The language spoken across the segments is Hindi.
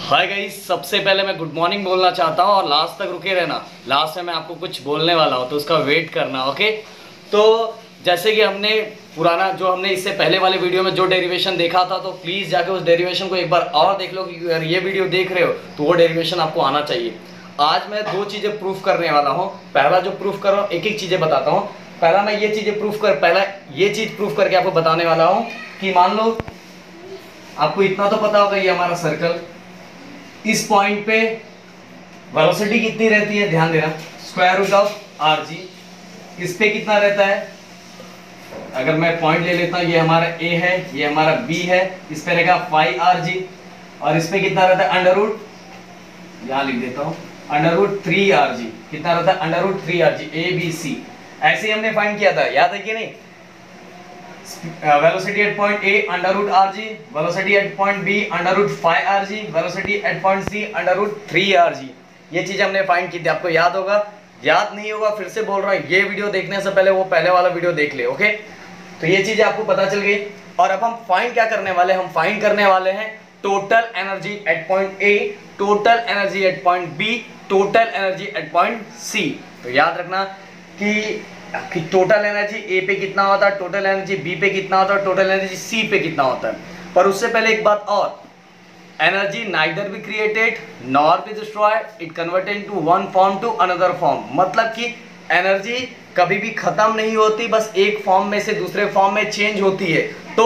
हाय गाइस, सबसे पहले मैं गुड मॉर्निंग बोलना चाहता हूँ और लास्ट तक रुके रहना। लास्ट में मैं आपको कुछ बोलने वाला हूँ तो उसका वेट करना। ओके, तो जैसे कि हमने पुराना जो हमने इससे पहले वाले वीडियो में जो डेरिवेशन देखा था, तो प्लीज़ जाके उस डेरिवेशन को एक बार और देख लो कि अगर ये वीडियो देख रहे हो तो वो डेरिवेशन आपको आना चाहिए। आज मैं दो चीज़ें प्रूफ करने वाला हूँ। पहला जो प्रूफ कर रहा हूँ, एक एक चीज़ें बताता हूँ। पहला मैं ये चीज़ें पहला ये चीज़ प्रूफ करके आपको बताने वाला हूँ कि मान लो आपको इतना तो पता होगा, ये हमारा सर्कल, इस पॉइंट पे वेलोसिटी कितनी रहती है, ध्यान देना, square root of R G. इस पे कितना रहता है, अगर मैं पॉइंट ले लेता हूं, ये हमारा ए है, ये हमारा बी है, इस पे रहेगा 5 आर जी। और इस पे कितना रहता है, अंडर रूट, यहां लिख देता हूं, अंडर रूट 3 आर जी। कितना रहता है, under root 3 R G, A B C. ऐसे ही हमने फाइंड किया था, याद है कि नहीं? Velocity at point A under root R G, velocity at point B under root 5 R G, velocity at point C under root 3 R G. ये चीज हमने फाइंड की थी, आपको याद होगा? याद नहीं होगा फिर से बोल रहा हूँ, ये वीडियो देखने से पहले वो पहले वाला वीडियो देख ले। ओके, तो ये चीजें आपको पता चल गई। और अब हम फाइंड क्या करने वाले, हम फाइंड करने वाले हैं total energy at point A, total energy at point B, total energy at point C. तो याद रखना कि टोटल एनर्जी ए पे कितना होता है, टोटल एनर्जी बी पे कितना होता है, टोटल एनर्जी सी पे कितना होता है। पर उससे पहले एक बात और, energy neither be created nor be destroyed, it converted into one form to another form. मतलब कि एनर्जी कभी भी खत्म नहीं होती, बस एक फॉर्म में से दूसरे फॉर्म में चेंज होती है। तो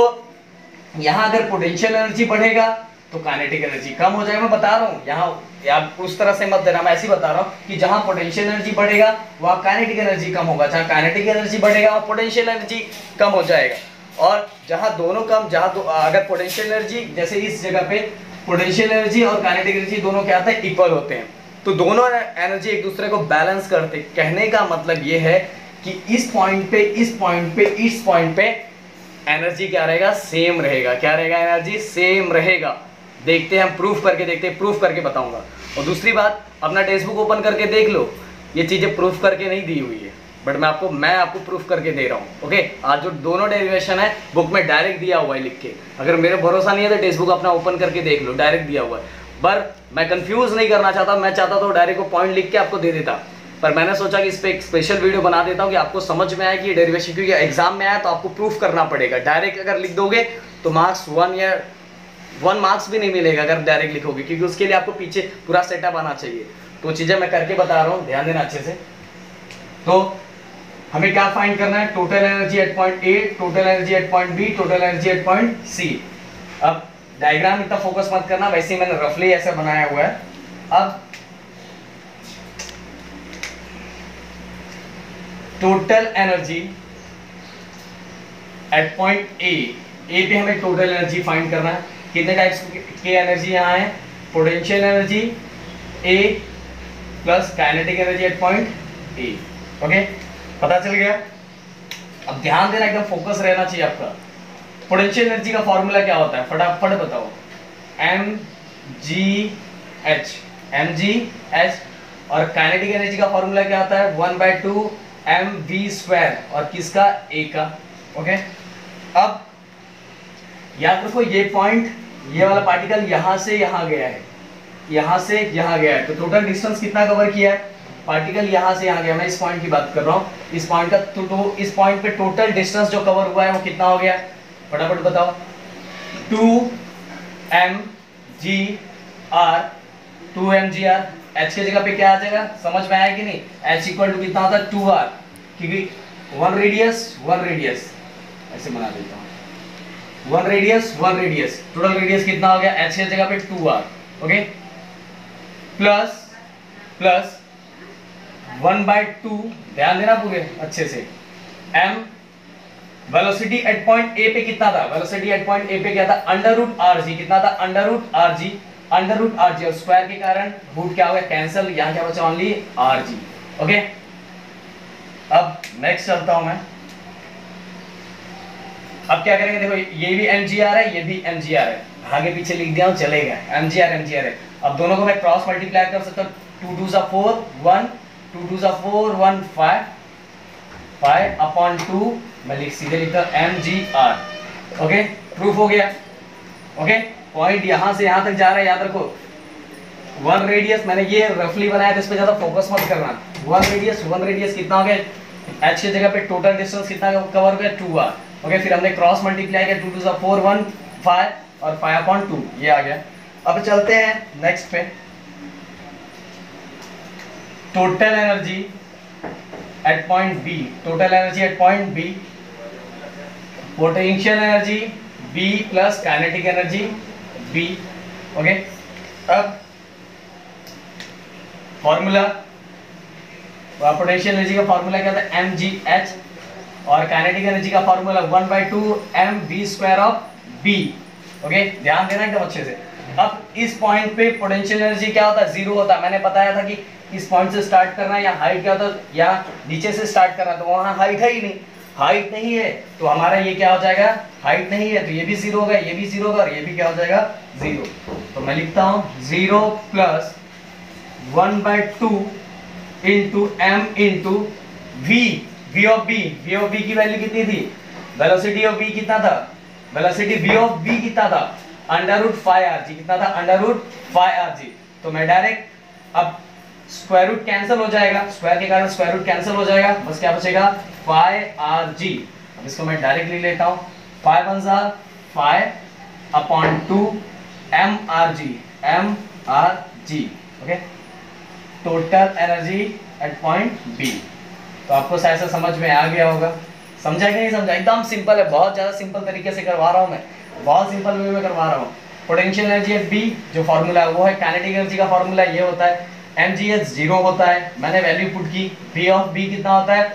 यहां अगर पोटेंशियल एनर्जी बढ़ेगा तो काइनेटिक एनर्जी कम हो जाएगा। मैं बता रहा हूं, यहाँ आप उस तरह से मत देना, मैं ऐसे ही बता रहा हूँ कि जहां पोटेंशियल एनर्जी बढ़ेगा वहां काइनेटिक एनर्जी कम होगा, जहां काइनेटिक एनर्जी बढ़ेगा वहां पोटेंशियल एनर्जी कम हो जाएगा। और जहां दोनों कम, अगर पोटेंशियल एनर्जी, जैसे इस जगह पे पोटेंशियल एनर्जी और काइनेटिक एनर्जी दोनों क्या होते हैं, इक्वल होते हैं, तो दोनों एनर्जी एक दूसरे को बैलेंस करते। कहने का मतलब ये है कि इस पॉइंट पे, इस पॉइंट पे, इस पॉइंट पे एनर्जी क्या रहेगा, सेम रहेगा। क्या रहेगा, एनर्जी सेम रहेगा। देखते हैं हम, प्रूफ करके देखते हैं, प्रूफ करके बताऊंगा। और दूसरी बात, अपना टेक्स्ट बुक ओपन करके देख लो, ये चीजें प्रूफ करके नहीं दी हुई है, बट मैं आपको प्रूफ करके दे रहा हूँ। ओके, आज जो दोनों डेरिवेशन है बुक में डायरेक्ट दिया हुआ है लिख के। अगर मेरे भरोसा नहीं है तो टेक्स्ट बुक अपना ओपन करके देख लो, डायरेक्ट दिया हुआ है। पर मैं कंफ्यूज नहीं करना चाहता, मैं चाहता तो डायरेक्ट वो पॉइंट लिख के आपको दे देता, पर मैंने सोचा कि इस पर एक स्पेशल वीडियो बना देता हूँ कि आपको समझ में आए कि ये डेरिवेशन, क्योंकि एग्जाम में आया तो आपको प्रूफ करना पड़ेगा। डायरेक्ट अगर लिख दोगे तो मार्क्स 1 मार्क्स भी नहीं मिलेगा अगर डायरेक्ट लिखोगे, क्योंकि उसके लिए आपको पीछे पूरा सेटअप आना चाहिए। तो चीजें मैं करके बता रहा हूँ, ध्यान देना अच्छे से। तो हमें क्या फाइंड करना है, total energy at point A, total energy at point B, total energy at point C. अब डायग्राम इतना फोकस मत करना, वैसे ही मैंने रफली ऐसे बनाया हुआ है। अब टोटल एनर्जी एट पॉइंट ए पे हमें टोटल एनर्जी फाइंड करना है। कितने टाइप्स की एनर्जी यहाँ है, potential energy A plus kinetic energy at point A. Okay, पता चल गया? अब ध्यान देना, एकदम फोकस रहना चाहिए आपका। पोटेंशियल एनर्जी का फॉर्मूला क्या होता है, फटाफट बताओ। mgh। और काइनेटिक एनर्जी का फॉर्मूला क्या होता है, 1/2 mv², और किसका, ए का। ओके, अब याद रखो, ये पॉइंट, ये वाला पार्टिकल यहां से यहां गया है, यहां से यहां गया है, तो टोटल डिस्टेंस कितना कवर किया है, पार्टिकल यहां से यहां गया। मैं इस पॉइंट की बात कर रहा हूं, इस पॉइंट का, तो इस पॉइंट पे टोटल डिस्टेंस जो कवर हुआ है वो कितना हो गया, फटाफट बताओ। 2mgr, 2mgr। h की जगह पे क्या आ जाएगा, समझ में आया कि नहीं? h इक्वल टू कितना होता है, 2r, क्योंकि 1 रेडियस, ऐसे बना देता हूं, 1 रेडियस, टोटल रेडियस कितना हो गया, h की जगह पे 2r। ओके, प्लस 1/2, ध्यान देना पूरे अच्छे से, m। वेलोसिटी एट पॉइंट ए पे कितना था, वेलोसिटी एट पॉइंट ए पे क्या था, अंडर रूट आर जी। कितना था, अंडर रूट आर जी, और स्क्वायर के कारण रूट क्या हो गया, कैंसिल, यहां क्या बचा, ओनली आर जी। ओके, अब नेक्स्ट चलता हूं मैं। अब क्या करेंगे, देखो ये भी mgr है, ये भी mgr है, आगे पीछे लिख दिया हूं, चलेगा, mgr है। अब दोनों को मैं क्रॉस मल्टीप्लाई कर सकता हूं, 2 2 4 1, 2 2 4 1 5, 5/2, मैं सीधे लिखता हूं mgr। ओके, प्रूफ हो गया। ओके, पॉइंट यहां से यहां तक जा रहा है, याद रखो, वन रेडियस, मैंने ये रफली बनाया तो इस पे ज्यादा फोकस मत करना। वन रेडियस कितना हो गया, एच की जगह पे टोटल डिस्टेंस कितना कवर हो गया 2r। ओके, फिर हमने क्रॉस मल्टीप्लाई किया, 2 2 4 1 5 और 5/2 ये आ गया। अब चलते हैं नेक्स्ट पे, total energy at point B, total energy at point B, potential energy B plus kinetic energy B। Okay, अब फॉर्मूला, पोटेंशियल एनर्जी का फॉर्मूला क्या था, mgh, और काइनेटिक एनर्जी का formula 1/2 mv² of B। Okay, ध्यान देना एकदम अच्छे से। अब इस पॉइंट पे पोटेंशियल एनर्जी क्या होता है, जीरो होता है। मैंने बताया था कि इस पॉइंट से स्टार्ट करना है, या हाइट क्या होता है, या नीचे से स्टार्ट करना, तो वहां हाइट है ही नहीं, हाइट नहीं है तो हमारा ये क्या हो जाएगा, हाइट नहीं है तो ये भी जीरो होगा, ये भी जीरो होगा और ये भी क्या हो जाएगा, जीरो। तो मैं लिखता हूं 0 plus 1/2 into m into v of b की वैल्यू कितनी थी, वेलोसिटी ऑफ b कितना था, वेलोसिटी v ऑफ b कितना था, √5rg, कितना था, √5rg। तो मैं डायरेक्ट, अब स्क्वायर रूट कैंसिल हो जाएगा, स्क्वायर के कारण स्क्वायर रूट कैंसिल हो जाएगा, बस क्या बचेगा 5rg। अब इसको मैं डायरेक्ट ले लेता हूं, 5 1 5/2 mrg। Okay, total energy at point B. तो आपको शायद से समझ में आ गया होगा, समझा कि नहीं समझा, एकदम सिंपल है, बहुत ज्यादा सिंपल तरीके से करवा रहा हूं मैं, बहुत सिंपल वे में करवा रहा हूं। पोटेंशियल एनर्जी एट बी जो फॉर्मूला है वो है, काइनेटिक एनर्जी का फॉर्मूला ये होता है, mgh 0 होता है, मैंने वैल्यू पुट की, v ऑफ b कितना होता है,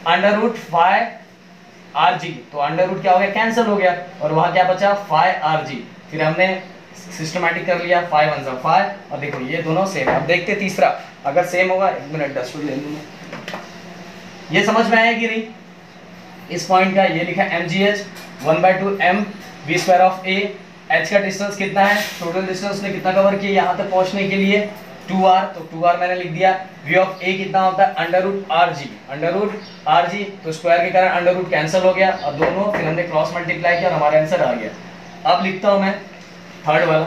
√5rg, तो अंडर रूट क्या हो गया, कैंसिल हो गया, और वहां क्या बचा 5rg। फिर हमने सिस्टमैटिक कर लिया, 5 1 5, और देखो ये दोनों सेम है। अब देखते तीसरा, अगर सेम होगा, एक मिनट डस्टबिन ले लूं मैं। ये समझ में आया कि नहीं, इस पॉइंट का ये लिखा mgh 1/2 mv² of a, h का डिस्टेंस कितना है, टोटल डिस्टेंस ने कितना कवर किया यहाँ तक पहुंचने के लिए 2r, तो 2r मैंने लिख दिया। v ऑफ a कितना होता है, √rg, तो स्क्वायर के कारण अंडर रूट कैंसिल हो गया, और दोनों फिर हमने क्रॉस मल्टीप्लाई किया और हमारा आंसर आ गया। अब लिखता हूं मैं थर्ड वाला,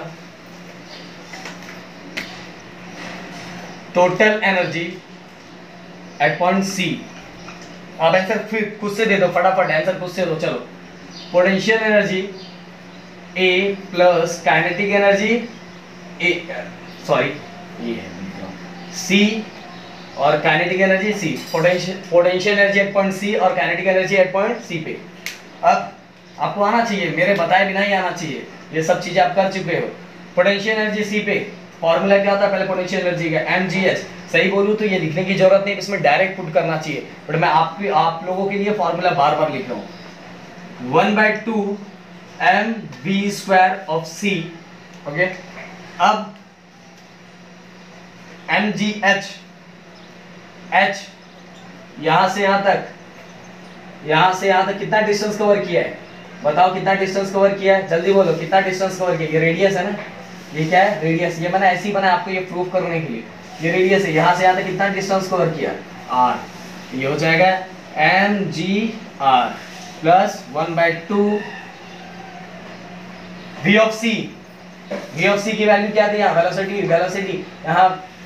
total energy at point C। आप आंसर फिर खुद से दे दो, फटाफट आंसर खुद से दो, चलो। Potential energy A plus kinetic energy ये है C, और kinetic energy C, potential energy at point C और kinetic energy at point C पे। अब आपको आना चाहिए, मेरे बताए बिना ही आना चाहिए, ये सब चीजें आप कर चुके हो। पोटेंशियल एनर्जी C पे फॉर्मूला क्या होता है, पहले पोटेंशियल एनर्जी का mgh, सही बोलूं तो ये लिखने की जरूरत नहीं, इसमें डायरेक्ट पुट करना चाहिए, बट मैं आप लोगों के लिए फॉर्मूला बार बार लिख रहा हूं, 1/2 mv² ऑफ C। ओके, अब mgh, h यहां से यहां तक कितना डिस्टेंस कवर किया है, बताओ कितना डिस्टेंस कवर किया है, जल्दी बोलो कितना डिस्टेंस कवर किया। ये रेडियस है ना, ये क्या है, रेडियस, ये मैंने ऐसे ही बनाया आपको ये प्रूफ करने के लिए, ये रेडियस है, यहां से यहां तक कितना डिस्टेंस कवर किया r, ये हो जाएगा mgr plus 1/2 v of c की वैल्यू क्या थी, यहाँ वेलोसिटी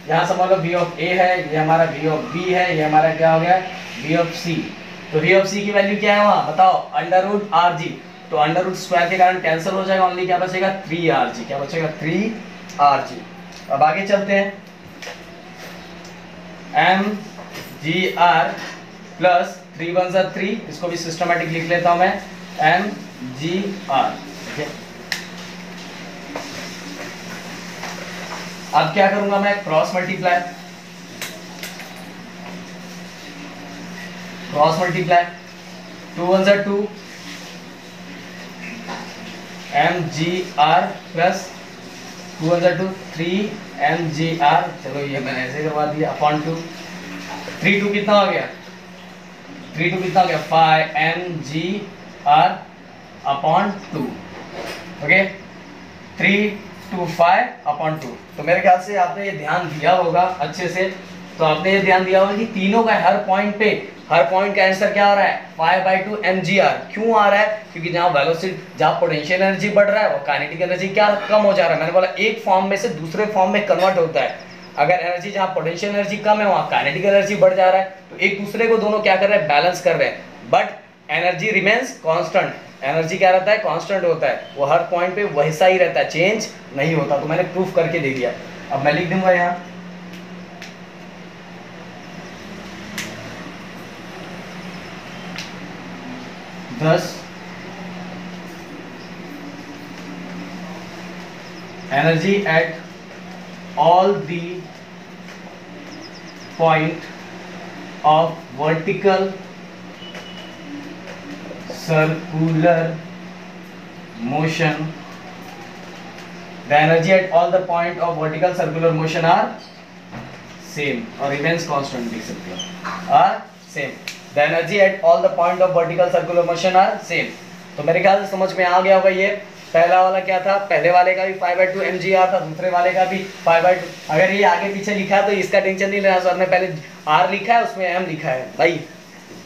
यहाँ समझ लो v ऑफ a है, ये हमारा v ऑफ b है, ये हमारा क्या हो गया v ऑफ c। तो v ऑफ c की वैल्यू क्या है वहां, बताओ, √rg, तो अंडर रूट स्क्वायर के कारण कैंसिल हो जाएगा, ओनली क्या बचेगा 3rg, क्या बचेगा 3rg। अब आगे चलते हैं, mgr प्लस 3 1 3, इसको भी सिस्टमैटिक लिख लेता हूं मैं, mgr। अब क्या करूंगा मैं, cross multiply 2 1 2 mgr plus 2 1 2 3 mgr, चलो ये मैंने ऐसे करवा दिया, अपॉन 2, 3 2 कितना हो गया, 5 mgr अपॉन 2। Okay, 3 2 5 upon 2। तो मेरे ख्याल से आपने ये ध्यान दिया होगा अच्छे से, तो आपने ये ध्यान दिया होगा कि तीनों का हर पॉइंट का आंसर क्या आ रहा है 5/2 mgr। क्यों आ रहा है? क्योंकि जहाँ वेलोसिटी, जहाँ पोटेंशियल एनर्जी बढ़ रहा है वो काइनेटिक एनर्जी क्या कम हो जा रहा है। मैंने बोला एक फॉर्म में से दूसरे फॉर्म में कन्वर्ट होता है। अगर एनर्जी, जहाँ पोटेंशियल एनर्जी कम है वहाँ काइनेटिक एनर्जी बढ़ जा रहा है, तो एक दूसरे को दोनों क्या कर रहे हैं, बैलेंस कर रहे हैं। But energy remains constant, energy क्या रहता है, कांस्टेंट होता है, वो हर पॉइंट पे वैसा ही रहता है, चेंज नहीं होता। तो मैंने प्रूफ करके दे दिया। अब मैं लिख दूंगा यहाँ thus energy at all the point of vertical circular motion, the energy at all the point of vertical circular motion are same or remains constant, लिख सकते हो, are same। The energy at all the point of vertical circular motion are same। तो मेरे ख्याल से समझ में आ गया होगा। ये पहला वाला क्या था, पहले वाले का भी 5/2 mgr था, दूसरे वाले का भी 5/2। अगर ये आगे पीछे लिखा है तो इसका टेंशन नहीं लेना सर ने, पहले r लिखा है उसमें m लिखा है भाई,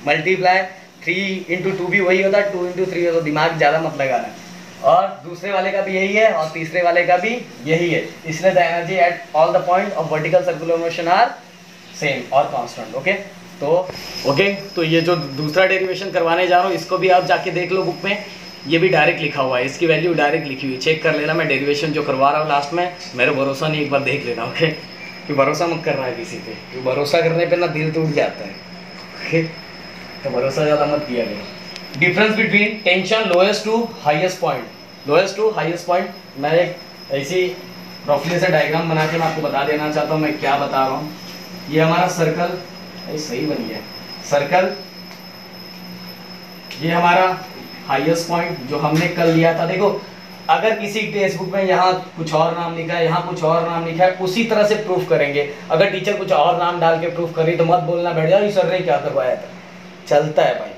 मल्टीप्लाई 3 × 2 भी वही होता है, 2 × 3 तो दिमाग ज़्यादा मत लगाना। और दूसरे वाले का भी यही है और तीसरे वाले का भी यही है, इसलिए the energy at all the point of vertical circular motion are same और कांस्टेंट। ओके तो ये जो दूसरा डेरिवेशन करवाने जा रहा हूँ इसको भी आप जाके देख लो बुक में, ये भी डायरेक्ट लिखा हुआ है, इसकी वैल्यू डायरेक्ट लिखी हुई, चेक कर लेना। मैं डेरिवेशन जो करवा रहा हूँ लास्ट में, मेरे भरोसा नहीं, एक बार देख लेना। ओके कि भरोसा मत करना है किसी पे, कि भरोसा करने पे ना दिल टूट जाता है। ओके तो भरोसा ज़्यादा मत किया करो। Difference between tension lowest to highest point, मैं एक ऐसी रफली से डायग्राम बना के मैं आपको बता देना चाहता हूँ मैं क्या बता रहा हूँ। ये हमारा सर्कल सही बन गया, सर्कल ये हमारा हाईएस्ट पॉइंट जो हमने कल लिया था। देखो अगर किसी टेक्स्ट बुक में यहाँ कुछ और नाम लिखा है, यहाँ कुछ और नाम लिखा है, उसी तरह से प्रूफ करेंगे। अगर टीचर कुछ और नाम डाल के प्रूफ करी तो मत बोलना बैठ जाओ सर ने क्या करवाया था, चलता है भाई।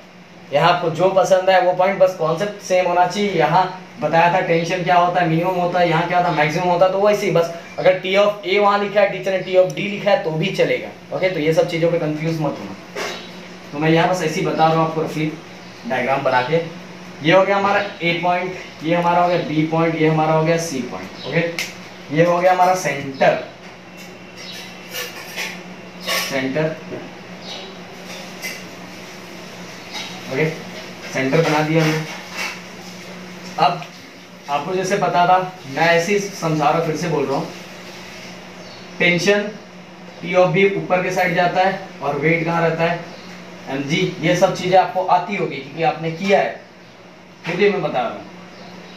यहाँ आपको जो पसंद है वो पॉइंट, बस कॉन्सेप्ट सेम होना चाहिए। यहाँ बताया था टेंशन क्या होता है, मिनिमम होता है, यहाँ क्या था मैक्सिमम होता है, तो वैसे ही बस अगर टी ऑफ ए वहाँ लिखा है, टीचर ने टी ऑफ डी लिखा है तो भी चलेगा। ओके तो ये सब चीज़ों पे कंफ्यूज मत होना। तो मैं यहाँ बस ऐसे ही बता रहा हूँ आपको रफली डायग्राम बना के। ये हो गया हमारा ए पॉइंट, ये हमारा हो गया बी पॉइंट, ये हमारा हो गया सी पॉइंट। ओके ये हो गया हमारा सेंटर, ओके सेंटर बना दिया हमने। अब आपको जैसे पता था, मैं ऐसे ही समझा रहा हूँ, फिर से बोल रहा हूँ। टेंशन टी ऑफ बी ऊपर के साइड जाता है और वेट कहाँ रहता है mg। ये सब चीजें आपको आती होगी क्योंकि आपने किया है, फिर भी मैं बता रहा हूँ।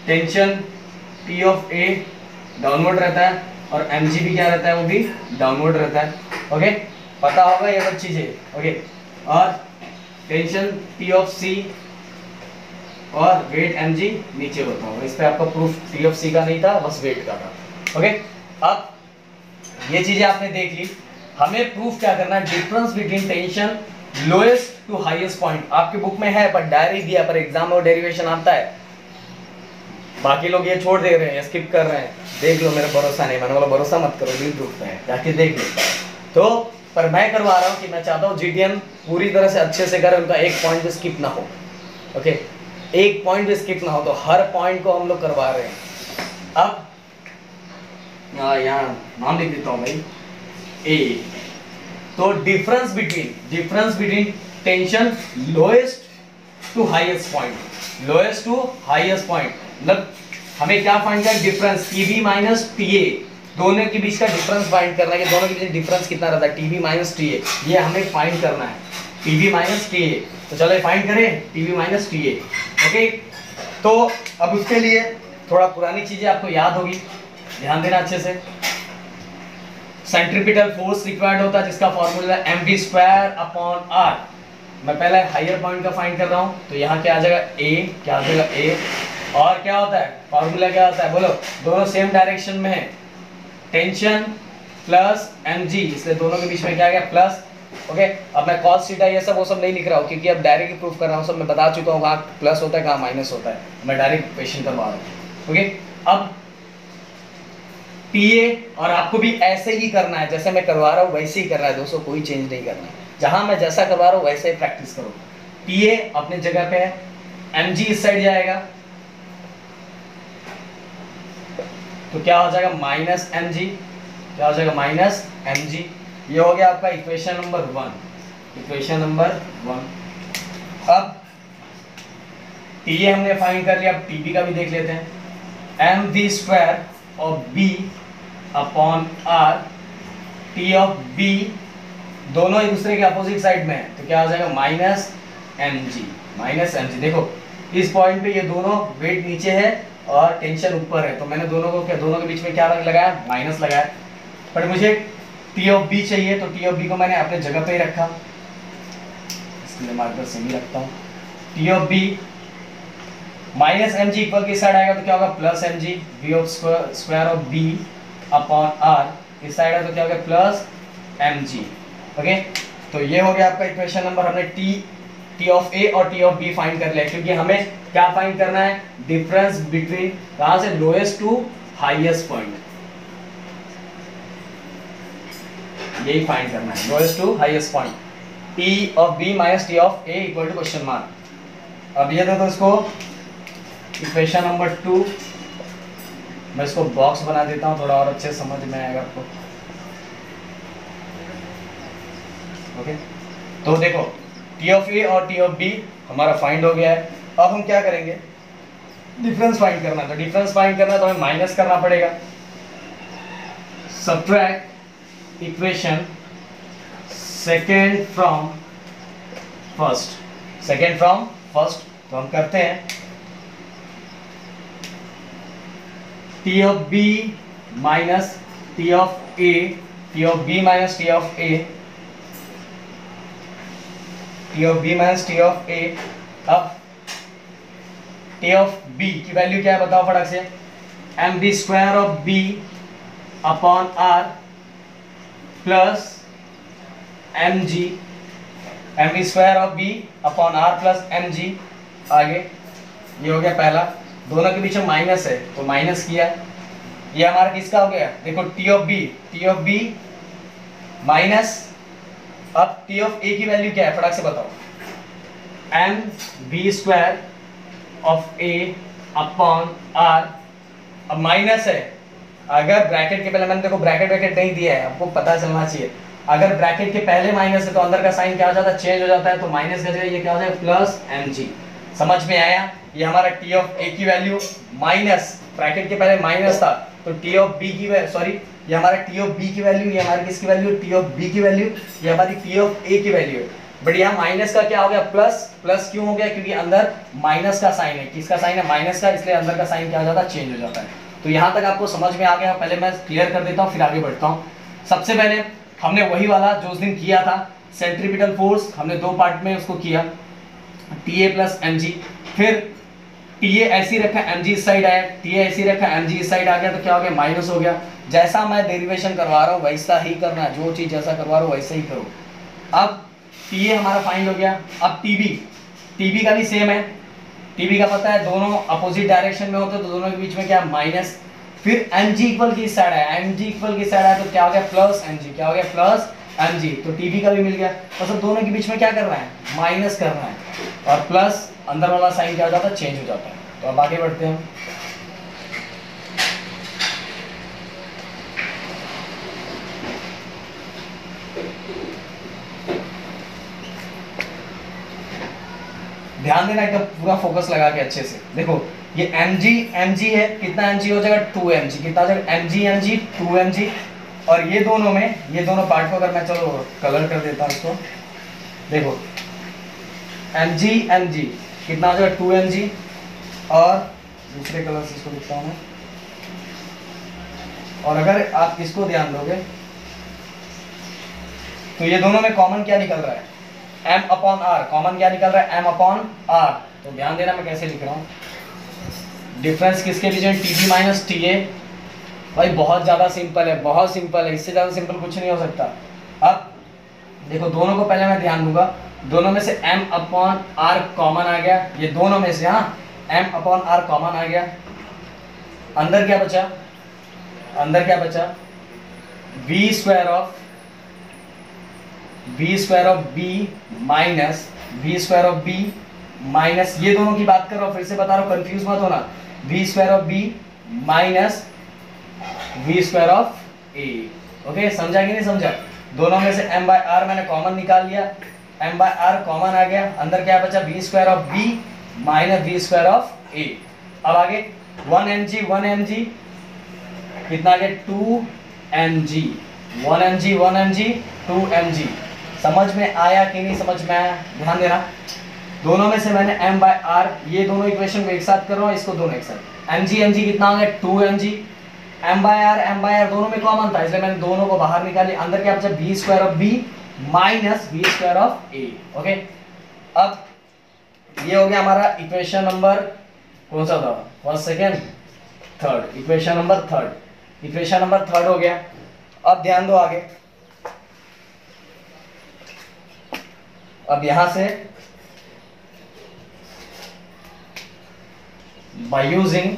Tension T of A downward रहता है और mg भी क्या रहता है, वो भी डाउनवर्ड रहता है। ओके पता होगा ये सब चीजें। ओके और टेंशन टी ऑफ सी और वेट mg नीचे होता होगा। इस पे आपका प्रूफ टी ऑफ सी का नहीं था, बस वेट का था। ओके अब ये चीजें आपने देख ली। हमें प्रूफ क्या करना है, difference between tension lowest to highest point. आपके बुक में है पर डायरी दिया, पर एग्जाम में डेरिवेशन आता है। बाकी लोग ये छोड़ दे रहे हैं, स्किप कर रहे हैं। देख लो, मेरा भरोसा नहीं, मैंने बोला भरोसा मत करो, दिल टूटता है, जाके देख लो। तो पर मैं करवा रहा हूँ कि मैं चाहता हूँ जीटीएम पूरी तरह से अच्छे से करे, उनका एक पॉइंट भी स्किप ना हो। ओके एक पॉइंट भी स्किप ना हो, तो हर पॉइंट को हम लोग करवा रहे हैं। अब यहाँ नाम लिख देता हूँ भाई ए। तो difference between tension lowest to highest point, मतलब हमें क्या फाइंड करना है, डिफरेंस टीबी माइनस टीए, दोनों के बीच का डिफरेंस फाइंड करना है कि दोनों के बीच डिफरेंस कितना रहता है, टीबी माइनस टीए, ये हमें फाइंड करना है, टीबी माइनस टीए। तो चलो फाइंड करें टीबी माइनस टीए। ओके तो अब उसके लिए थोड़ा पुरानी चीजें आपको याद होगी, ध्यान देना अच्छे से। सेंट्रीपिटल फोर्स रिक्वायर्ड होता है जिसका फॉर्मूला है mv²/r। मैं पहले हायर पॉइंट का फाइंड कर रहा हूँ, तो यहाँ क्या आ जाएगा a, क्या आ जाएगा a, और क्या होता है फॉर्मूला क्या होता है बोलो, दोनों सेम डायरेक्शन में है, टेंशन प्लस mg, इसलिए दोनों के बीच में क्या आ गया प्लस। ओके अब मैं cos थीटा ये सब वो सब नहीं लिख रहा हूँ क्योंकि अब डायरेक्ट प्रूफ कर रहा हूँ, सब मैं बता चुका हूँ कहाँ प्लस होता है कहाँ माइनस होता है, मैं डायरेक्ट क्वेश्चन करवा रहा हूँ। ओके अब टीए, और आपको भी ऐसे ही करना है, जैसे मैं करवा रहा हूँ वैसे ही करना है दोस्तों, कोई चेंज नहीं करना है, जहां मैं जैसा करवा रहा हूँ वैसे ही प्रैक्टिस करो। टीए अपने जगह पे है, एमजी इस साइड जाएगा तो क्या हो जाएगा माइनस एमजी, क्या हो जाएगा माइनस एमजी। ये हो गया आपका इक्वेशन नंबर 1, इक्वेशन नंबर 1। अब टीए हमने फाइंड कर लिया, अब टीबी का भी देख लेते हैं। M V square of B upon R, T of B दोनों एक दूसरे के अपोजिट साइड में है तो क्या हो जाएगा minus M G, minus M G. देखो इस पॉइंट पे ये दोनों वेट नीचे है और टेंशन ऊपर है, तो मैंने दोनों को क्या, दोनों के बीच में क्या लगाया, माइनस लगाया। पर मुझे टी ऑफ बी चाहिए तो टी ऑफ बी को मैंने अपने जगह पे ही रखा, इसलिए मार्कर सेम ही रखता हूँ। T of B minus M G equal किस साइड आएगा तो क्या होगा plus M G, B of square of B upon R इस साइड है तो क्या होगा प्लस एम जी। ओके, तो ये हो गया आपका इक्वेशन नंबर, हमने टी ऑफ ए और टी ऑफ बी फाइंड कर लिया, क्योंकि हमें क्या फाइंड करना है, डिफरेंस बिटवीन कहां से लोएस्ट टू हाईएस्ट पॉइंट, यही फाइंड करना है, lowest to highest point. T of B minus T of A equal to question mark. अब ये दे दो इसको इक्वेशन नंबर 2, मैं इसको बॉक्स बना देता हूं थोड़ा और अच्छे समझ में आएगा आपको। ओके, तो देखो टी ऑफ ए और टी ऑफ बी हमारा फाइंड हो गया है। अब हम क्या करेंगे, डिफरेंस फाइंड करना है, तो डिफरेंस फाइंड करना है तो हमें माइनस करना पड़ेगा। Subtract equation second from first, second from first, तो हम करते हैं T of B minus T of A, T of B minus T of A, T of B minus T of A. अब टी ऑफ बी की वैल्यू क्या है बताओ फटाक से, M B square of B upon R plus M G, M B square of B upon R plus M G. आगे ये हो गया पहला, दोनों के बीच में माइनस है तो माइनस किया, ये हमारा किसका हो गया, देखो टी ऑफ बी माइनस, अब टी ऑफ ए की वैल्यू क्या है फटाक से बताओ, M B square of A upon R. अब माइनस है, अगर ब्रैकेट के पहले, मैंने देखो ब्रैकेट नहीं दिया है, आपको पता चलना चाहिए, अगर ब्रैकेट के पहले माइनस है तो अंदर का साइन क्या हो जाता है, चेंज हो जाता है, तो माइनस का जगह ये क्या हो जाएगा प्लस एम जी। समझ में आया, ये हमारा टी ऑफ ए की वैल्यू माइनस, ब्रैकेट के पहले माइनस था तो टी ऑफ बी की, सॉरी ये हमारा टी ऑफ बी की वैल्यू, ये हमारी किसकी वैल्यू, टी ऑफ बी की वैल्यू, ये हमारी टी ऑफ ए की वैल्यू है। बट यहाँ माइनस का क्या हो गया प्लस, प्लस क्यों हो गया, क्योंकि अंदर माइनस का साइन है, किसका साइन है माइनस का, इसलिए अंदर का साइन क्या हो जाता है चेंज हो जाता है। तो यहाँ तक आपको समझ में आ गया, पहले मैं क्लियर कर देता हूँ फिर आगे बढ़ता हूँ। सबसे पहले हमने वही वाला जो उस दिन किया था, सेंट्रीपिटल फोर्स, हमने दो पार्ट में उसको किया, T A plus M G. फिर टी ए ऐसी रखा, एम जी इस साइड आया, टी ए ऐसी रखा, एम जी इस साइड आ गया, तो क्या हो गया माइनस हो गया। जैसा मैं डेरिवेशन करवा रहा हूँ वैसा ही करना है, जो चीज़ जैसा करवा रहा हूँ वैसे ही करो। अब टी ए हमारा फाइंड हो गया। अब टी बी का भी सेम है, टी बी का पता है दोनों अपोजिट डायरेक्शन में होते हैं तो दोनों के बीच में क्या माइनस। फिर एम जी इक्वल की साइड है, एम जी इक्वल की साइड है तो क्या हो गया प्लस एम जी, क्या हो गया प्लस एम जी, तो टी बी का भी मिल गया। तो सब दोनों के बीच में क्या करना है माइनस करना है, और प्लस अंदर वाला साइन क्या हो जाता है चेंज हो जाता है। तो अब आगे बढ़ते हैं। ध्यान देना एकदम पूरा फोकस लगा के अच्छे से देखो, ये एम जी है, कितना एम जी हो जाएगा 2mg, कितना हो जाएगा एम जी 2mg। और ये दोनों में, ये दोनों पार्ट को अगर मैं चलो कलर कर देता हूँ इसको, देखो एम जी कितना हो जाएगा 2mg, और दूसरे कलर से इसको लिखता हूँ मैं, और अगर आप इसको ध्यान दोगे तो ये दोनों में कॉमन क्या निकल रहा है m अपॉन आर, कॉमन क्या निकल रहा है m अपॉन आर। तो ध्यान देना मैं कैसे लिख रहा हूँ, डिफरेंस किसके बीच में T B minus T A. भाई बहुत ज़्यादा सिंपल है, बहुत सिंपल है, इससे ज़्यादा सिंपल कुछ नहीं हो सकता। अब देखो दोनों को पहले मैं ध्यान दूंगा, दोनों में से m अपॉन आर कॉमन आ गया, ये दोनों में से, हाँ m अपॉन आर कॉमन आ गया, अंदर क्या बचा अंदर क्या बचा, V square of B minus V square of B minus, ये दोनों की बात कर रहा हूं, फिर से बता रहा हूं, कंफ्यूज मत होना, V square of B minus V square of A. Okay, समझा कि नहीं समझा? दोनों में से m बाय आर मैंने कॉमन निकाल लिया, m बाय आर कॉमन आ गया, अंदर क्या बचा, V square of B minus V square of A. अब आगे 1 mg कितना आ गया, 2 mg, 1 mg 2 mg। समझ में आया कि नहीं समझ में आया? ध्यान देना, दोनों में से मैंने m बाय आर, ये दोनों इक्वेशन को एक साथ कर रहा हूँ, इसको दोनों एक साथ, mg कितना हो गया, 2 mg, m बाय आर दोनों में कॉमन था, इसलिए मैंने दोनों को बाहर निकाली, अंदर क्या बचा, B square of B minus B square of A. Okay, अब ये हो गया हमारा इक्वेशन नंबर कौन सा था, first second third, equation number third हो गया। अब ध्यान दो आगे, अब यहां से by using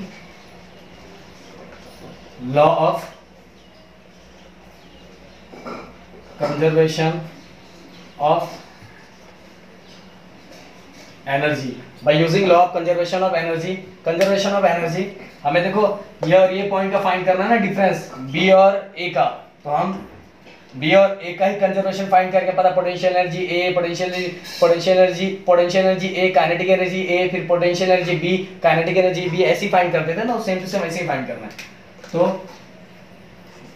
law of conservation of energy, conservation of energy हमें देखो ये और ये पॉइंट का फाइंड करना है ना, डिफरेंस बी और ए का, तो हम बी और ए का ही कंजर्वेशन फाइंड करके पता, potential energy A, potential energy A, kinetic energy A, फिर potential energy B, kinetic energy B, ऐसे ही फाइंड करते थे ना, सेम टू सेम ऐसे ही फाइंड करना है। तो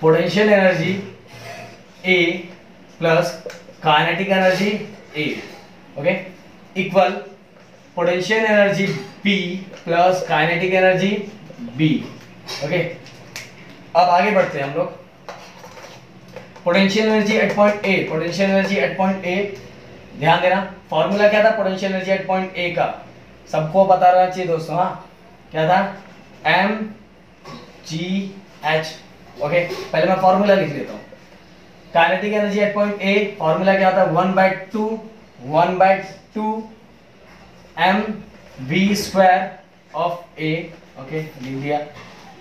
potential energy A plus kinetic energy A, okay, equal potential energy B plus kinetic energy B. Okay, अब आगे बढ़ते हैं हम लोग, potential energy at point A, ध्यान देना फॉर्मूला क्या था potential energy at point A का, सबको पता रहना चाहिए दोस्तों। हाँ, क्या था, एम जी एच। ओके, पहले मैं फॉर्मूला लिख लेता हूँ। Kinetic energy at point A formula क्या था, 1/2 M V square of A. Okay, लिख दिया।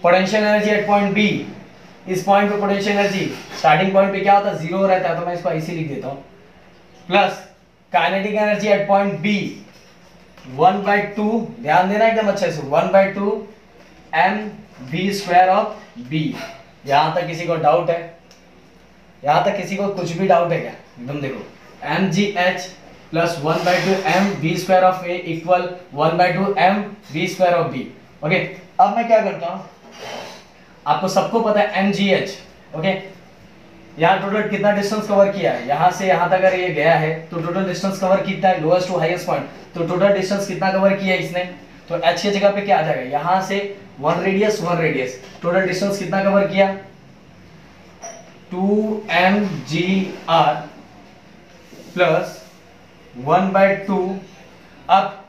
Potential energy at point B, इस पॉइंट पे पोटेंशियल एनर्जी स्टार्टिंग पॉइंट पे क्या होता है, 0 रहता है, तो मैं इसको ऐसे लिख देता हूँ, plus kinetic energy at point B 1/2, ध्यान देना एकदम अच्छे से, 1/2 M V square of B. यहां तक किसी को डाउट है? यहां तक किसी को कुछ भी डाउट है क्या? एकदम देखो, M G H plus 1/2 M V square of A equal 1/2 M V square of B. Okay, अब मैं क्या करता हूं, आपको सबको पता है एम जी एच। ओके, यहाँ टोटल कितना डिस्टेंस कवर किया है, यहाँ से यहाँ तक अगर ये गया है तो टोटल डिस्टेंस कवर कितना है, लोएस्ट टू हाईएस्ट पॉइंट, तो टोटल डिस्टेंस कितना कवर किया है इसने, तो एच की जगह पे क्या आ जाएगा, यहाँ से 1 रेडियस, टोटल डिस्टेंस कितना कवर किया, 2mgr प्लस 1/2। अब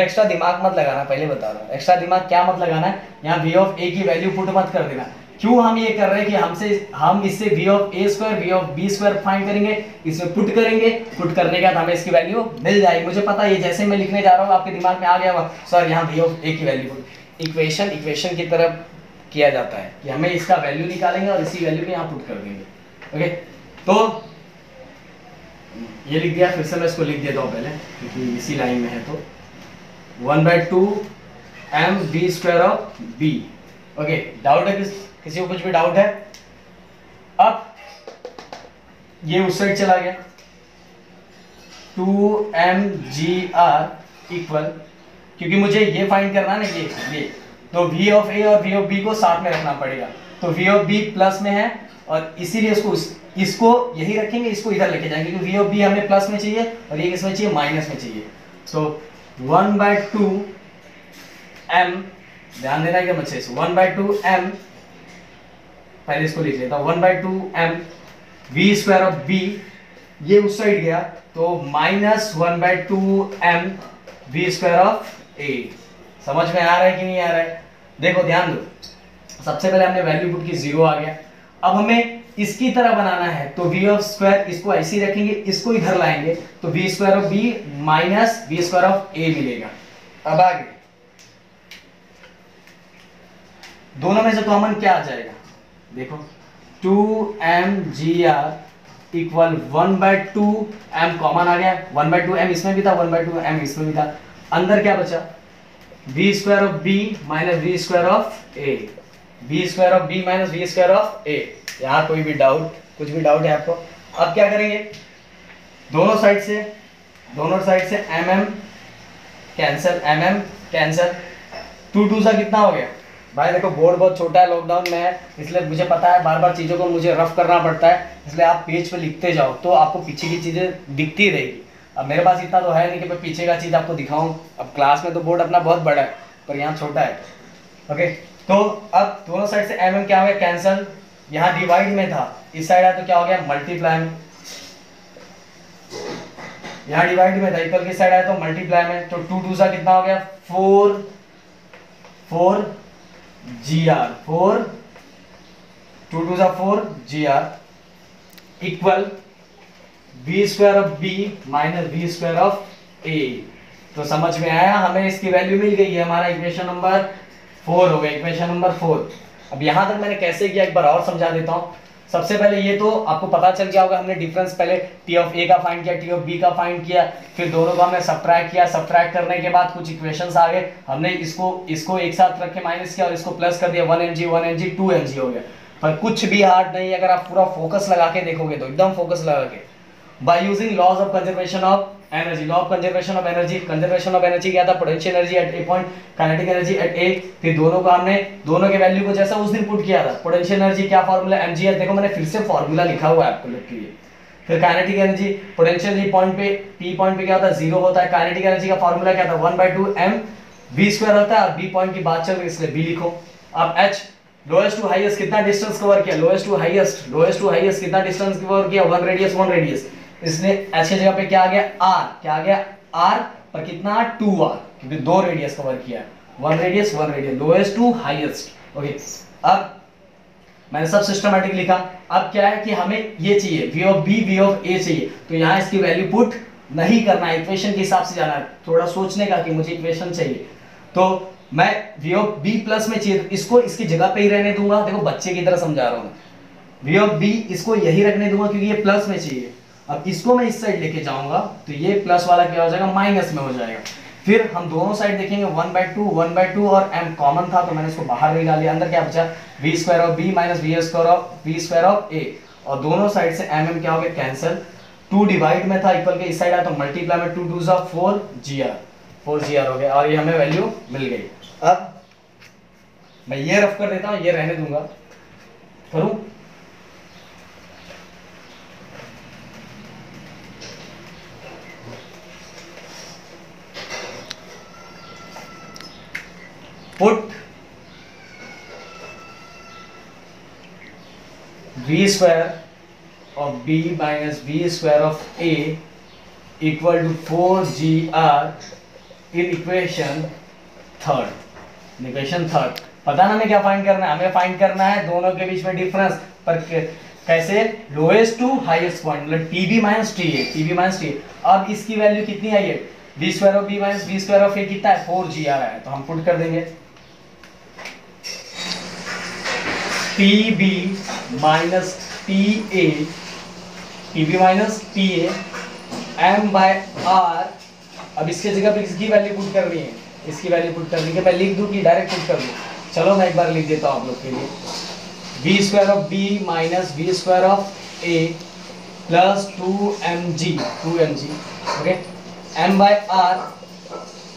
एक्स्ट्रा दिमाग मत लगाना, पहले बता रहा हूँ, एक्स्ट्रा दिमाग क्या मत लगाना है, यहाँ v ऑफ a की वैल्यू पुट मत कर देना। क्यों हम ये कर रहे हैं कि हम इससे v of a square v of b square find करेंगे, इसमें पुट करेंगे, पुट करने के बाद हमें इसकी वैल्यू मिल जाएगी। मुझे पता है जैसे मैं लिखने जा रहा हूँ आपके दिमाग में आ गया होगा, सर यहाँ v ऑफ a की वैल्यू पुट, इक्वेशन की तरफ किया जाता है कि हमें इसका वैल्यू निकालेंगे और इसी वैल्यू को यहाँ पुट कर देंगे। ओके, तो ये लिख दिया, फिर से मैं इसको लिख देता हूँ पहले क्योंकि इसी लाइन में है, तो 1/2 M V square of B. Okay, doubt है किसी को कुछ भी डाउट है? अब ये उस साइड चला गया, 2mgr इक्वल, क्योंकि मुझे ये फाइंड करना है ना, ये तो v ऑफ a और v ऑफ b को साथ में रखना पड़ेगा, तो v ऑफ b प्लस में है और इसीलिए इसको यही रखेंगे, इसको इधर लेके जाएंगे क्योंकि v ऑफ b हमें प्लस में चाहिए और ये किसमें चाहिए, माइनस में चाहिए। तो 1/2 m, ध्यान देना एकदम अच्छे से, 1/2 m, पहले इसको लिख लेता हूं, 1/2 m v square of b, ये उस साइड गया तो minus 1/2 m v square of a। समझ में आ रहा है कि नहीं आ रहा है? देखो ध्यान दो, सबसे पहले हमने वैल्यू पुट की, 0 आ गया। अब हमें इसकी तरह बनाना है तो v ऑफ स्क्वायर इसको ऐसे ही रखेंगे, इसको इधर लाएंगे तो v square of b minus v square of a मिलेगा। अब आगे दोनों में से कॉमन क्या आ जाएगा, देखो 2mgr इक्वल 1/2 m कॉमन आ गया, 1/2 m इसमें भी था, 1/2 m इसमें भी था, अंदर क्या बचा v square of b minus v square of a, v square of b minus v square of a। यहाँ कोई भी डाउट, कुछ भी डाउट है आपको? अब क्या करेंगे, दोनों साइड से mm कैंसिल, mm कैंसिल, 2 2 सा कितना हो गया भाई? देखो बोर्ड बहुत छोटा है, लॉकडाउन में है, इसलिए मुझे पता है बार बार चीज़ों को मुझे रफ करना पड़ता है, इसलिए आप पेज पे लिखते जाओ तो आपको पीछे की चीज़ें दिखती रहेगी। अब मेरे पास इतना तो है नहीं कि मैं पीछे का चीज़ आपको दिखाऊं, अब क्लास में तो बोर्ड अपना बहुत बड़ा है पर यहाँ छोटा है। ओके, तो अब दोनों साइड से mm क्या हो गया कैंसिल, यहाँ डिवाइड में था, इस साइड आया तो क्या हो गया मल्टीप्लाई में, यहाँ डिवाइड में था, इक्वल की साइड आया तो मल्टीप्लाई में, तो 2 2 सा कितना हो गया 4 gr, 4 2 2 सा 4 gr equal v square of b minus v square of a। तो समझ में आया, हमें इसकी वैल्यू मिल गई है, हमारा इक्वेशन नंबर 4 हो गया, इक्वेशन नंबर 4। अब यहां तक मैंने कैसे किया एक बार और समझा देता हूं। सबसे पहले ये तो आपको पता चल गया होगा, हमने डिफरेंस पहले t ऑफ a का फाइंड किया, t ऑफ b का फाइंड किया, फिर दोनों को हमने सब्ट्रैक्ट किया, सब्ट्रैक्ट करने के बाद कुछ इक्वेशंस आ गए, हमने इसको एक साथ रख के माइनस किया और इसको प्लस कर दिया, 1 mg 2 mg हो गया। पर कुछ भी हार्ड नहीं, अगर आप पूरा फोकस लगा के देखोगे तो एकदम फोकस लगा के, by using laws of conservation of energy, law of conservation of energy, conservation of energy क्या था, potential energy at A point, kinetic energy at A, फिर दोनों को हमने दोनों के वैल्यू को जैसा उस दिन पुट किया था, पोटेंशियल एनर्जी क्या फार्मूला mgh, देखो मैंने फिर से फार्मूला लिखा हुआ है आपको लिख के लिए। फिर kinetic energy, potential energy point पे p पॉइंट पे क्या होता है 0 होता है, काइनेटिक एनर्जी का फार्मूला क्या था 1/2 m v स्क्वायर होता है, और b पॉइंट की बात चल रही है इसलिए b लिखो। अब h लोएस्ट टू हाईएस्ट कितना डिस्टेंस कवर किया, लोएस्ट टू हाईएस्ट कितना डिस्टेंस कवर किया 1 रेडियस, इसलिए h की जगह पे क्या आ गया r, क्या आ गया r, पर कितना 2r, क्योंकि 2 रेडियस कवर किया, 1 radius lowest to highest. Okay, अब मैंने सब सिस्टमैटिक लिखा। अब क्या है कि हमें ये चाहिए v of b v of a चाहिए, तो यहाँ इसकी वैल्यू पुट नहीं करना है, इक्वेशन के हिसाब से जाना है, थोड़ा सोचने का कि मुझे इक्वेशन चाहिए, तो मैं v ऑफ b प्लस में चाहिए, इसको इसकी जगह पे ही रहने दूंगा, देखो बच्चे की तरह समझा रहा हूँ मैं, v ऑफ b इसको यही रखने दूंगा क्योंकि ये प्लस में चाहिए। अब इसको मैं इस साइड लेके जाऊंगा तो ये प्लस वाला क्या हो जाएगा माइनस में हो जाएगा। फिर हम दोनों साइड देखेंगे 1/2 और m कॉमन था तो मैंने इसको बाहर निकाल लिया, अंदर क्या बचा v square of b minus v square of a, और दोनों साइड से mm क्या हो गया कैंसिल, 2 डिवाइड में था, इक्वल के इस साइड आया तो मल्टीप्लाई में 2 2 सा 4 gr हो गया, और ये हमें वैल्यू मिल गई। अब मैं ये रफ कर देता हूं, ये रहने दूंगा, करूं put v square of b minus v square of a equal to 4gr in equation third. पता ना हमें क्या फाइंड करना है, हमें फाइंड करना है दोनों के बीच में डिफरेंस, पर कैसे, लोएस्ट टू हाईएस्ट पॉइंट, मतलब tb माइनस ta। अब इसकी वैल्यू कितनी आई है, v square of b minus v square of a कितना है 4gr है, तो हम पुट कर देंगे tb minus ta m by r। अब इसके जगह पे किसकी वैल्यू पुट करनी है, इसकी वैल्यू पुट करनी है, मैं लिख दूं कि डायरेक्ट पुट कर दूं, चलो मैं एक बार लिख देता हूं आप लोग के लिए, v square of b minus v square of a plus 2mg, okay, m by r,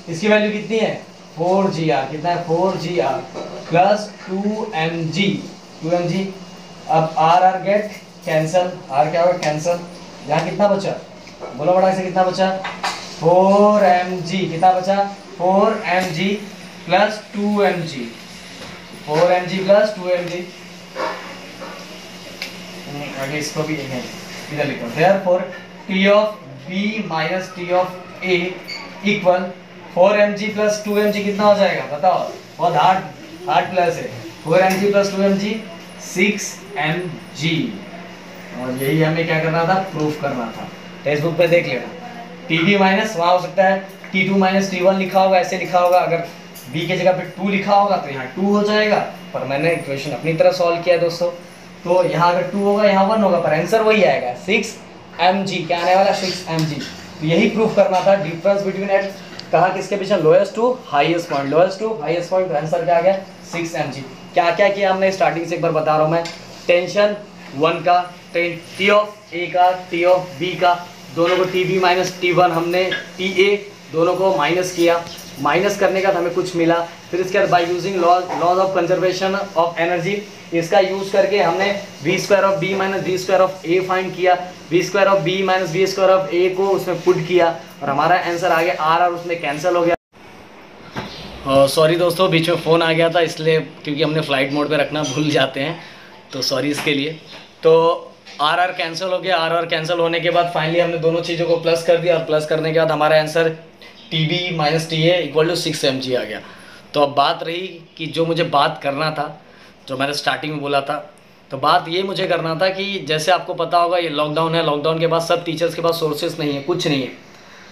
इसकी वैल्यू कितनी है 4gr, कितना है 4gr प्लस 2mg। अब r गेट कैंसल, r क्या होगा कैंसल, यहाँ कितना बचा, बोलो बड़ा से कितना बचा 4mg, कितना बचा 4mg plus 2mg, 4mg plus 2mg। आगे इसको भी इधर लिखो, therefore t of b minus t of a equal 4mg plus 2mg कितना हो जाएगा बताओ, बहुत हार्ड प्लस है, 4mg प्लस 2mg 6mg, और यही हमें क्या करना था प्रूफ करना था, टेक्स्ट बुक पे देख लेना। tb माइनस वहाँ हो सकता है t2 माइनस t1 लिखा होगा, ऐसे लिखा होगा, अगर b के जगह पे 2 लिखा होगा तो यहाँ 2 हो जाएगा, पर मैंने इक्वेशन अपनी तरह सॉल्व किया दोस्तों। तो यहाँ अगर 2 होगा यहाँ 1 होगा, पर आंसर वही आएगा 6 mg। क्या आने वाला 6 mg। तो यही प्रूफ करना था डिफरेंस बिटवीन एट, कहा किसके पीछे lowest to highest point, lowest to highest point. Answer क्या आ गया 6 mg। क्या क्या किया हमने स्टार्टिंग से एक बार बता रहा हूँ मैं। टेंशन 1 का, टी ऑफ ए का, टी ऑफ बी का, दोनों को TB माइनस T1 हमने TA दोनों को माइनस किया। माइनस करने का हमें कुछ मिला। फिर इसके बाद by using laws of conservation of energy, इसका यूज करके हमने v square of b minus v square of a find किया। v square of b minus v square of a को उसमें पुट किया और हमारा आंसर आ गया r, और उसमें कैंसिल हो गया। सॉरी दोस्तों, बीच में फ़ोन आ गया था इसलिए, क्योंकि हमने फ्लाइट मोड पे रखना भूल जाते हैं, तो सॉरी इसके लिए। तो आर कैंसिल हो गया। आर कैंसिल होने के बाद फाइनली हमने दोनों चीज़ों को प्लस कर दिया, और प्लस करने के बाद हमारा answer TB minus TA equal to 6 mg आ गया। तो अब बात रही कि जो मुझे बात करना था, जो मैंने स्टार्टिंग में बोला था, तो बात ये मुझे करना था कि जैसे आपको पता होगा ये लॉकडाउन है, लॉकडाउन के बाद सब टीचर्स के पास सोर्सेस नहीं है, कुछ नहीं है।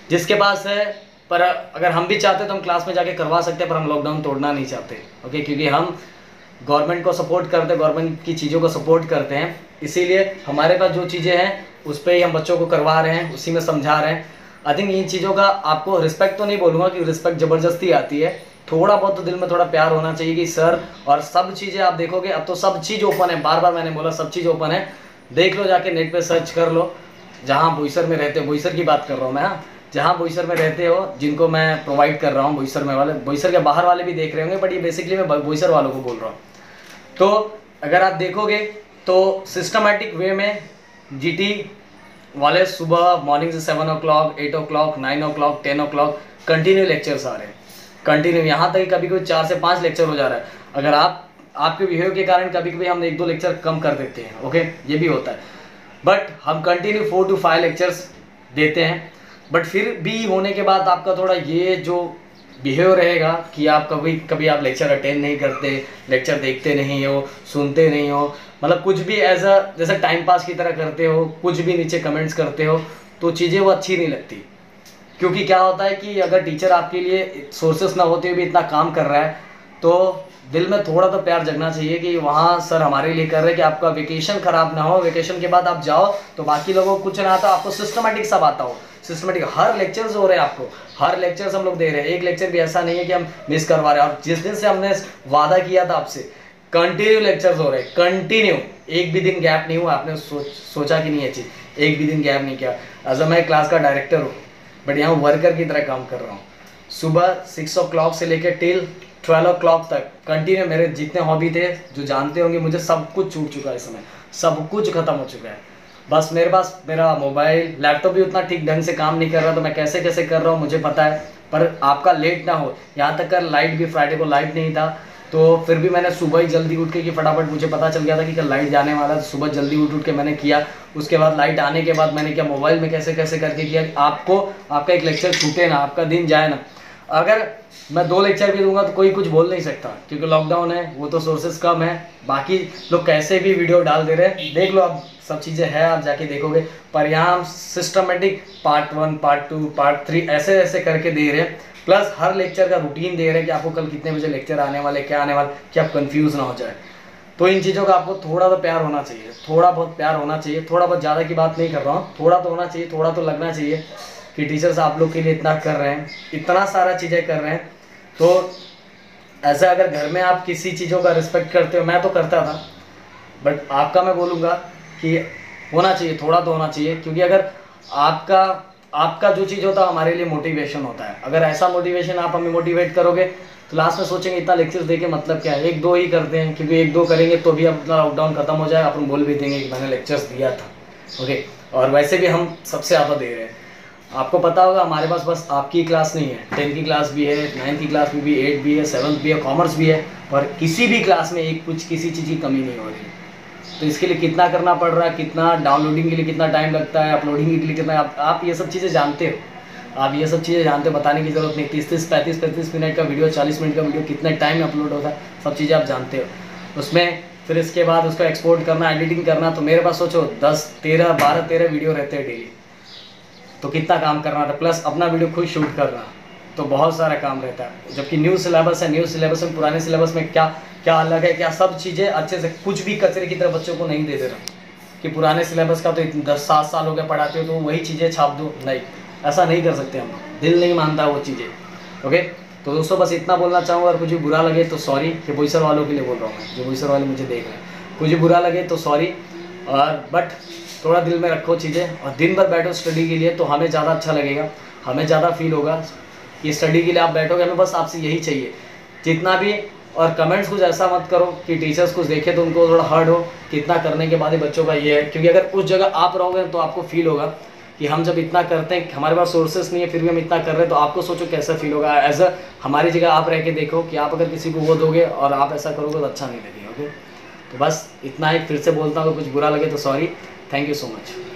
जिसके पास है, पर अगर हम भी चाहते तो हम क्लास में जाके करवा सकते हैं, पर हम लॉकडाउन तोड़ना नहीं चाहते। ओके, क्योंकि हम गवर्नमेंट को सपोर्ट करते हैं, गवर्नमेंट की चीज़ों को सपोर्ट करते हैं, इसीलिए हमारे पास जो चीज़ें हैं उस पर ही हम बच्चों को करवा रहे हैं, उसी में समझा रहे हैं। आई थिंक इन चीज़ों का आपको रिस्पेक्ट तो नहीं बोलूँगा कि रिस्पेक्ट ज़बरदस्ती आती है, थोड़ा बहुत तो दिल में थोड़ा प्यार होना चाहिए कि सर, और सब चीज़ें आप देखोगे अब तो सब चीज़ ओपन है, बार बार मैंने बोला सब चीज़ ओपन है, देख लो जाके नेट पे सर्च कर लो। जहाँ बोईसर में रहते हो, बोईसर की बात कर रहा हूँ मैं, हाँ, जहाँ बोईसर में रहते हो, जिनको मैं प्रोवाइड कर रहा हूँ, बोईसर में वाले, बोईसर के बाहर वाले भी देख रहे होंगे, बट ये बेसिकली मैं बोईसर वालों को बोल रहा हूँ। तो अगर आप देखोगे तो सिस्टमेटिक वे में GT वाले सुबह मॉर्निंग से 7 o'clock, 8 o'clock, 9 o'clock, 10 o'clock continue lectures आ रहे हैं, कंटिन्यू। यहाँ तक कभी कभी 4 से 5 लेक्चर हो जा रहा है। अगर आपके बिहेव के कारण कभी कभी हम 1-2 लेक्चर कम कर देते हैं, ओके, ये भी होता है, बट हम कंटिन्यू 4 to 5 लेक्चर्स देते हैं। बट फिर भी होने के बाद आपका थोड़ा ये जो बिहेव रहेगा कि आप कभी आप लेक्चर अटेंड नहीं करते, लेक्चर देखते नहीं हो, सुनते नहीं हो, मतलब कुछ भी एज अ जैसे टाइम पास की तरह करते हो, कुछ भी नीचे कमेंट्स करते हो, तो चीज़ें वो अच्छी नहीं लगती। क्योंकि क्या होता है कि अगर टीचर आपके लिए सोर्सेस ना होते हुए भी इतना काम कर रहा है, तो दिल में थोड़ा तो प्यार जगना चाहिए कि वहाँ सर हमारे लिए कर रहे हैं कि आपका वेकेशन ख़राब ना हो, वेकेशन के बाद आप जाओ तो बाकी लोगों को कुछ ना आता, आपको सिस्टमेटिक सब आता हो। सिस्टमेटिक हर लेक्चर्स हो रहे हैं, आपको हर लेक्चर्स हम लोग दे रहे हैं, एक लेक्चर भी ऐसा नहीं है कि हम मिस करवा रहे हैं। और जिस दिन से हमने वादा किया था आपसे, कंटिन्यू लेक्चर्स हो रहे हैं, कंटिन्यू, एक भी दिन गैप नहीं हुआ। आपने सोचा कि नहीं है चीज़, एक भी दिन गैप नहीं किया। एज अ मैं क्लास का डायरेक्टर हूँ, बट यहाँ वर्कर की तरह काम कर रहा हूँ। सुबह 6 o'clock से लेकर टिल 12 o'clock तक कंटिन्यू मेरे जितने हॉबी थे, जो जानते होंगे मुझे, सब कुछ छूट चुका है, इस समय सब कुछ खत्म हो चुका है। बस मेरे पास मेरा मोबाइल, लैपटॉप भी उतना ठीक ढंग से काम नहीं कर रहा, तो मैं कैसे कैसे कर रहा हूँ मुझे पता है। पर आपका लेट ना हो, यहाँ तक कर लाइट भी, फ्राइडे को लाइट नहीं था, तो फिर भी मैंने सुबह ही जल्दी उठ के कि फटाफट, मुझे पता चल गया था कि कल लाइट जाने वाला है, तो सुबह जल्दी उठ के मैंने किया। उसके बाद लाइट आने के बाद मैंने क्या मोबाइल में कैसे कैसे करके किया, आपका एक लेक्चर छूटे ना, आपका दिन जाए ना। अगर मैं 2 लेक्चर भी दूंगा तो कोई कुछ बोल नहीं सकता, क्योंकि लॉकडाउन है, वो तो सोर्सेस कम है। बाकी लोग कैसे भी वीडियो डाल दे रहे हैं, देख लो, अब सब चीज़ें हैं, आप जाके देखोगे। पर यहाँ हम सिस्टमेटिक पार्ट 1, पार्ट 2, पार्ट 3 ऐसे ऐसे करके दे रहे हैं, प्लस हर लेक्चर का रूटीन दे रहे हैं कि आपको कल कितने बजे लेक्चर आने वाले, क्या आने वाले, कि आप कंफ्यूज ना हो जाए। तो इन चीज़ों का आपको थोड़ा तो प्यार होना चाहिए, थोड़ा बहुत प्यार होना चाहिए, थोड़ा बहुत, ज़्यादा की बात नहीं कर रहा हूँ, थोड़ा तो होना चाहिए, थोड़ा तो लगना चाहिए कि टीचर्स आप लोग के लिए इतना कर रहे हैं, इतना सारा चीज़ें कर रहे हैं। तो ऐसा अगर घर में आप किसी चीज़ों का रिस्पेक्ट करते हो, मैं तो करता था, बट आपका मैं बोलूँगा कि होना चाहिए, थोड़ा तो होना चाहिए। क्योंकि अगर आपका जो चीज़ होता है हमारे लिए मोटिवेशन होता है। अगर ऐसा मोटिवेशन आप हमें मोटिवेट करोगे तो लास्ट में सोचेंगे इतना लेक्चर्स देके मतलब क्या है, 1-2 ही करते हैं, क्योंकि 1-2 करेंगे तो भी अपना लॉकडाउन खत्म हो जाए, अपन बोल भी देंगे कि मैंने लेक्चर्स दिया था। ओके, और वैसे भी हम सबसे ज़्यादा दे रहे हैं। आपको पता होगा हमारे पास बस आपकी क्लास नहीं है, 10 की क्लास भी है, 9 की क्लास में भी, 8 भी है, 7 भी है, कॉमर्स भी है, और किसी भी क्लास में किसी चीज़ की कमी नहीं हो रही है। तो इसके लिए कितना करना पड़ रहा है, कितना डाउनलोडिंग के लिए कितना टाइम लगता है, अपलोडिंग के लिए कितना, आप ये सब चीज़ें जानते हो, आप ये सब चीज़ें जानते हो, बताने की ज़रूरत नहीं। 30-35 मिनट का वीडियो, 40 मिनट का वीडियो कितने टाइम में अपलोड होता है, सब चीज़ें आप जानते हो। उसमें फिर इसके बाद उसको एक्सपोर्ट करना, एडिटिंग करना, तो मेरे पास सोचो 10, 13, 12, 13 वीडियो रहते हैं डेली, तो कितना काम करना था, प्लस अपना वीडियो खुद शूट करना, तो बहुत सारा काम रहता है। जबकि न्यू सिलेबस है, न्यू सिलेबस में पुराने सिलेबस में क्या क्या अलग है, क्या सब चीज़ें अच्छे से, कुछ भी कचरे की तरह बच्चों को नहीं दे दे रहा कि पुराने सिलेबस का तो 10-7 साल हो गए पढ़ाते हो तो वही चीज़ें छाप दो। नहीं, ऐसा नहीं कर सकते हम, दिल नहीं मानता वो चीज़ें। ओके, तो दोस्तों बस इतना बोलना चाहूँगा। और कुछ भी बुरा लगे तो सॉरी, कि बोईसर वालों के लिए बोल रहा हूँ मैं, जो बोईसर वाले मुझे देख रहे हैं, कुछ भी बुरा लगे तो सॉरी। और बट थोड़ा दिल में रखो चीज़ें, और दिन भर बैठो स्टडी के लिए, तो हमें ज़्यादा अच्छा लगेगा, हमें ज़्यादा फील होगा कि स्टडी के लिए आप बैठोगे। हमें बस आपसे यही चाहिए जितना भी। और कमेंट्स कुछ ऐसा मत करो कि टीचर्स कुछ देखे तो उनको थोड़ा हर्ट हो कि इतना करने के बाद ही बच्चों का ये है। क्योंकि अगर उस जगह आप रहोगे तो आपको फील होगा कि हम जब इतना करते हैं, हमारे पास सोर्सेस नहीं है फिर भी हम इतना कर रहे हैं, तो आपको सोचो कैसा फील होगा। एज अ हमारी जगह आप रह के देखो कि आप अगर किसी को वो दोगे और आप ऐसा करोगे तो अच्छा नहीं लगेगा। ओके, तो बस इतना ही, फिर से बोलता हूँ, कुछ बुरा लगे तो sorry. Thank you so much.